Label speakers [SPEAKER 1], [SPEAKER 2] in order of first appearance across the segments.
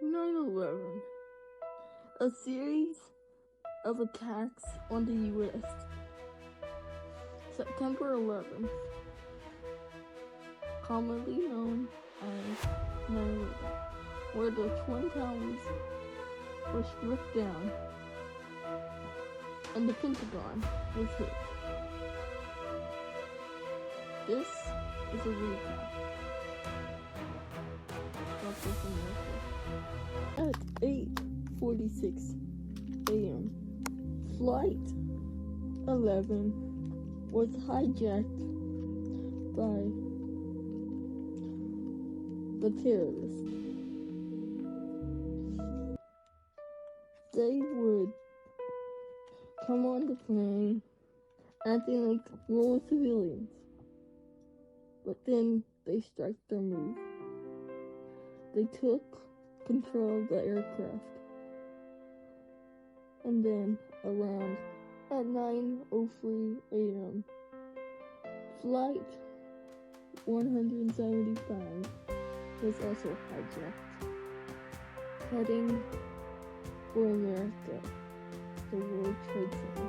[SPEAKER 1] 9/11, a series of attacks on the U.S. September 11th, commonly known as 9/11, where the Twin Towers were stripped down and the Pentagon was hit. This is a recap of this America. At 8:46 a.m., Flight 11 was hijacked by the terrorists. They would come on the plane acting like normal civilians, but then they struck their move. They took control of the aircraft, and then around at 9:03 a.m., Flight 175 was also hijacked, heading for America, the World Trade Center.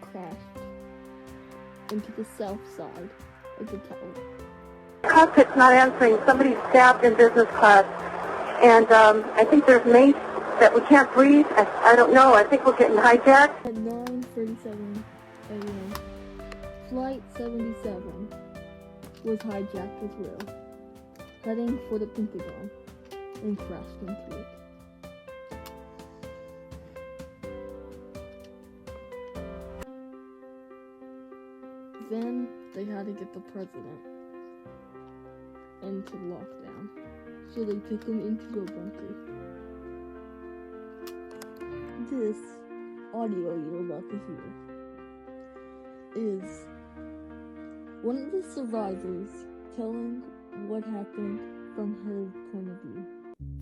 [SPEAKER 1] Crashed into the south side of the tower.
[SPEAKER 2] Cockpit's not answering. Somebody's stabbed in business class. And I think there's mates that we can't breathe. I don't know. I think we're getting hijacked.
[SPEAKER 1] At 9:37 a.m., Flight 77 was hijacked as well, heading for the Pentagon, and crashed into it. Then they had to get the president into lockdown, so they took him into a bunker. This audio you're about to hear is one of the survivors telling what happened from her point of view.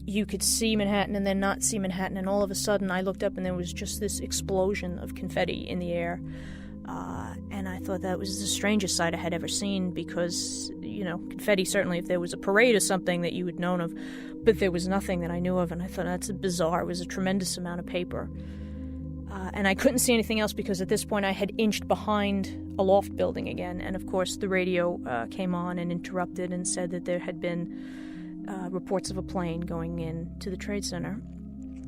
[SPEAKER 3] You could see Manhattan and then not see Manhattan, and all of a sudden I looked up and there was just this explosion of confetti in the air. And I thought that was the strangest sight I had ever seen because, confetti, certainly if there was a parade or something that you would known of, but there was nothing that I knew of, and I thought that's bizarre. It was a tremendous amount of paper. And I couldn't see anything else because at this point I had inched behind a loft building again, and of course the radio came on and interrupted and said that there had been reports of a plane going in to the Trade Center.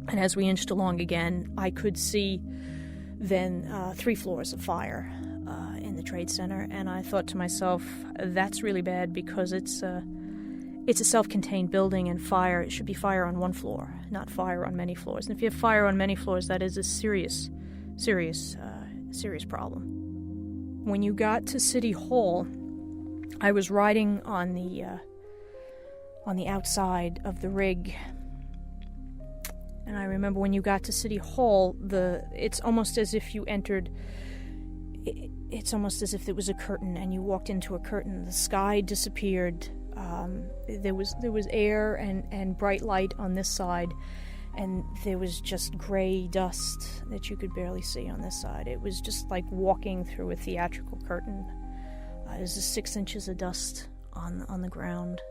[SPEAKER 3] And as we inched along again, I could see then 3 floors of fire in the Trade Center, and I thought to myself, that's really bad because it's a self-contained building, and it should be fire on 1 floor, not fire on many floors. And if you have fire on many floors, that is a serious problem. When you got to City Hall, I was riding on the outside of the rig. And I remember when you got to City Hall, it's almost as if you entered, it's almost as if there was a curtain and you walked into a curtain. The sky disappeared. There was air and bright light on this side, and there was just gray dust that you could barely see on this side. It was just like walking through a theatrical curtain. There's 6 inches of dust on the ground.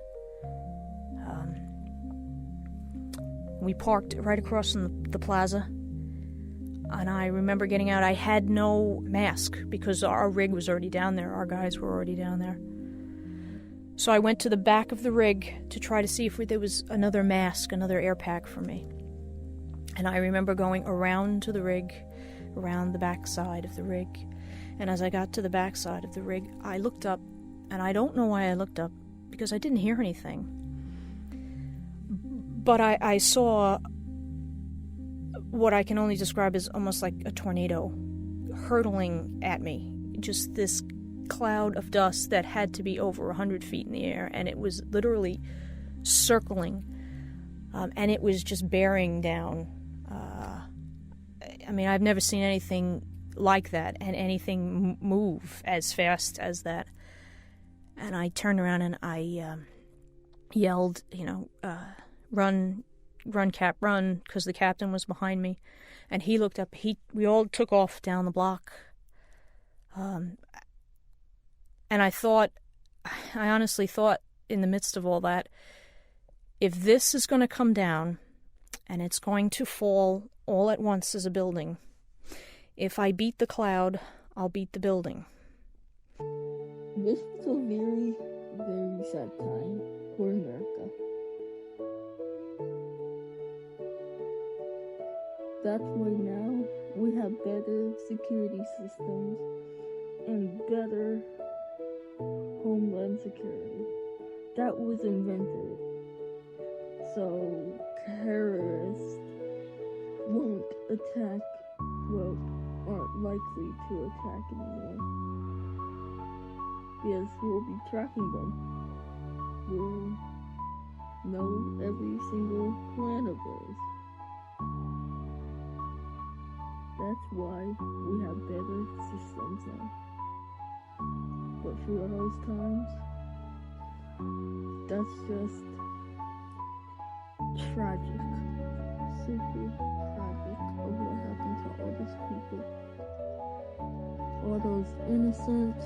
[SPEAKER 3] We parked right across from the plaza, and I remember getting out. I had no mask because our rig was already down there. Our guys were already down there. So I went to the back of the rig to try to see if there was another mask, another air pack for me. And I remember going around to the rig, around the back side of the rig. And as I got to the back side of the rig, I looked up, and I don't know why I looked up, because I didn't hear anything. But I saw what I can only describe as almost like a tornado hurtling at me. Just this cloud of dust that had to be over 100 feet in the air, and it was literally circling, and it was just bearing down. I've never seen anything like that, and anything move as fast as that. And I turned around and I yelled, run, Cap, run, because the captain was behind me. And he looked up. We all took off down the block. And I honestly thought in the midst of all that, if this is going to come down and it's going to fall all at once as a building, if I beat the cloud, I'll beat the building.
[SPEAKER 1] This was a very, very sad time for America. That's why now we have better security systems and better homeland security. That was invented so terrorists won't attack, well, aren't likely to attack anymore. Because we'll be tracking them. We'll know every single plan of theirs. That's why we have better systems now. But for those times, that's just tragic. Super tragic of what happened to all those people. All those innocent